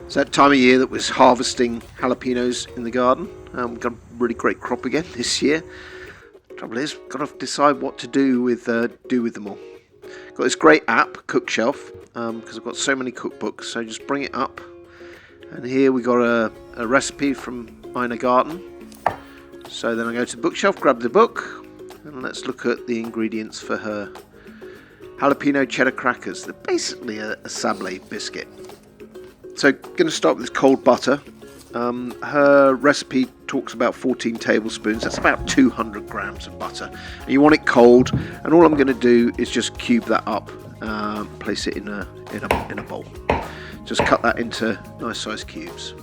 It's that time of year that we're harvesting jalapenos in the garden. We've got a really great crop again this year. Trouble is, got to decide what to do with them all. Got this great app, Cookshelf, because I've got so many cookbooks. So just bring it up, and here we got a recipe from Ina Garten. So then I go to the bookshelf, grab the book, and let's look at the ingredients for her Jalapeño Cheddar crackers. They're basically a sablé biscuit. So going to start with this cold butter. Her recipe talks about 14 tablespoons. That's about 200 grams of butter. And you want it cold. And all I'm going to do is just cube that up, place it in a bowl. Just cut that into nice sized cubes.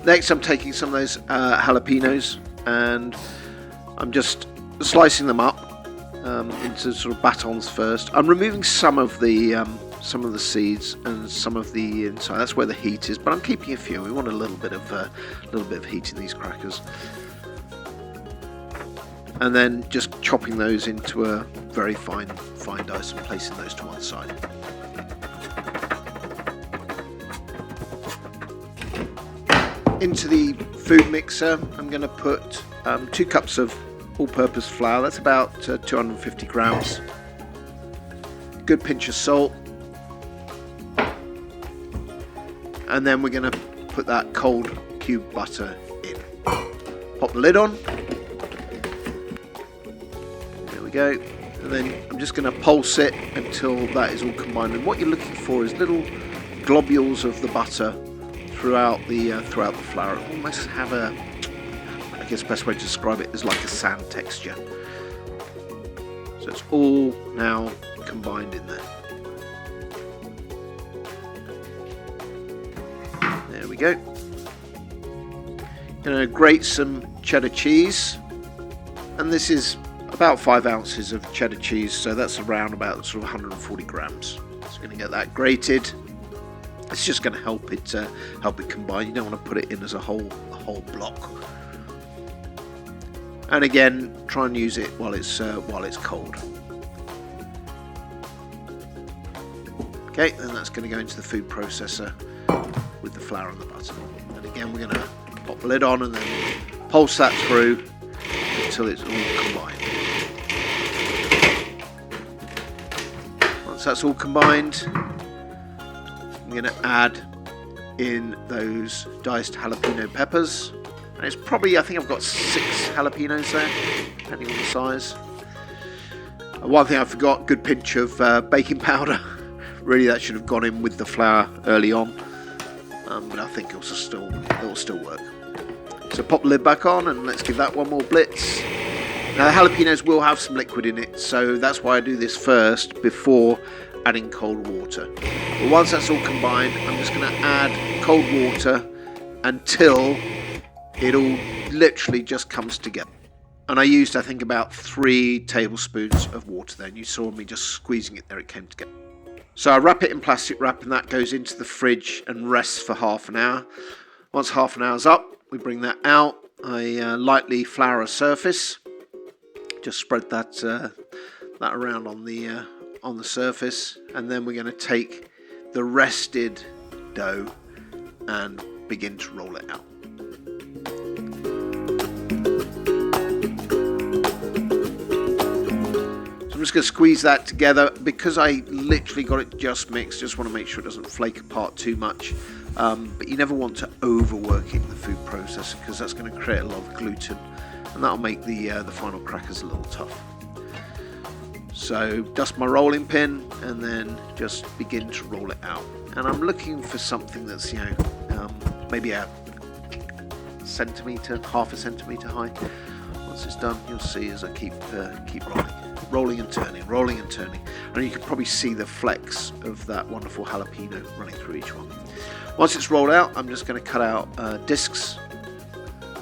Next, I'm taking some of those jalapenos and I'm just slicing them up into sort of batons first. I'm removing some of the seeds and some of the inside. That's where the heat is, but I'm keeping a few. We want a little bit of heat in these crackers. And then just chopping those into a very fine dice and placing those to one side. Into the food mixer, I'm going to put 2 cups of all-purpose flour. That's about 250 grams. Good pinch of salt. And then we're going to put that cold cube butter in. Pop the lid on. There we go. And then I'm just going to pulse it until that is all combined. And what you're looking for is little globules of the butter throughout the flour. It almost have I guess the best way to describe it is like a sand texture. So it's all now combined in there. There we go. Going to grate some cheddar cheese, and this is about 5 ounces of cheddar cheese, so that's around about sort of 140 grams. So going to get that grated. It's just going to help it combine. You don't want to put it in as a whole block. And again, try and use it while it's cold. Okay, then that's going to go into the food processor with the flour and the butter. And again, we're going to pop the lid on and then pulse that through until it's all combined. Once that's all combined, I'm going to add in those diced jalapeno peppers. And it's probably, I think I've got 6 jalapenos there, depending on the size. One thing I forgot, good pinch of baking powder. Really, that should have gone in with the flour early on, but I think it will still work. So pop the lid back on and let's give that one more blitz. Now the jalapenos will have some liquid in it, so that's why I do this first before adding cold water. But once that's all combined, I'm just going to add cold water until it all literally just comes together. And I used, I think, about 3 tablespoons of water there, and you saw me just squeezing it there, it came together. So I wrap it in plastic wrap, and that goes into the fridge and rests for half an hour. Once half an hour's up, we bring that out. I lightly flour a surface, just spread that around on the surface, and then we're going to take the rested dough and begin to roll it out. I'm just going to squeeze that together because I literally got it just mixed. Just want to make sure it doesn't flake apart too much. But you never want to overwork it in the food processor because that's going to create a lot of gluten, and that'll make the final crackers a little tough. So dust my rolling pin and then just begin to roll it out. And I'm looking for something that's maybe a centimetre, half a centimetre high. Once it's done, you'll see as I keep rolling and turning, and you can probably see the flecks of that wonderful jalapeno running through each one. Once it's rolled out, I'm just going to cut out discs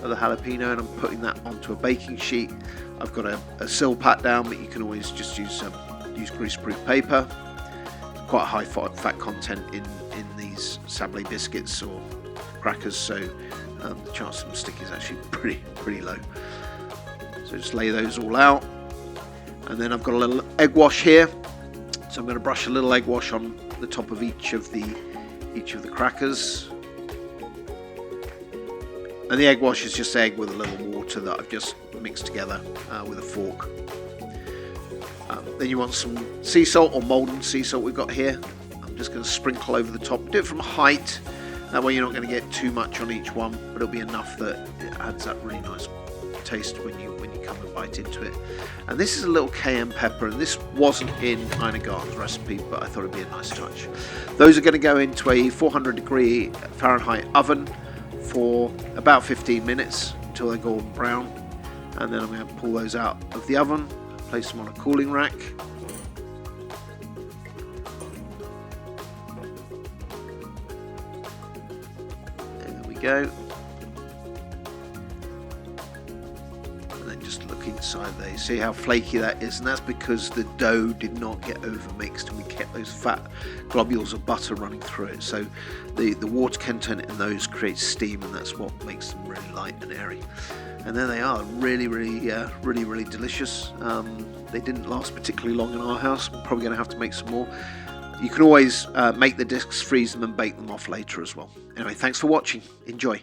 of the jalapeno, and I'm putting that onto a baking sheet. I've got a sill pat down, but you can always just use greaseproof paper. Quite a high fat content in these sablé biscuits or crackers, so the chance of them sticking is actually pretty low. So just lay those all out. And then I've got a little egg wash here, so I'm going to brush a little egg wash on the top of each of the each of the crackers. And the egg wash is just egg with a little water that I've just mixed together with a fork. Then you want some sea salt or Maldon sea salt we've got here. I'm just going to sprinkle over the top. Do it from height. That way you're not going to get too much on each one, but it'll be enough that it adds that really nice taste when you come and bite into it. And this is a little cayenne pepper, and this wasn't in Ina Garten's recipe, but I thought it'd be a nice touch. Those are going to go into a 400-degree Fahrenheit oven for about 15 minutes until they're golden brown, and then I'm going to pull those out of the oven, place them on a cooling rack. There we go. And then just look inside there. You see how flaky that is, and that's because the dough did not get over mixed, and we kept those fat globules of butter running through it. So the water content in those creates steam, and that's what makes them really light and airy. And there they are, really delicious. They didn't last particularly long in our house. I'm probably going to have to make some more. You can always make the discs, freeze them, and bake them off later as well. Anyway, thanks for watching. Enjoy.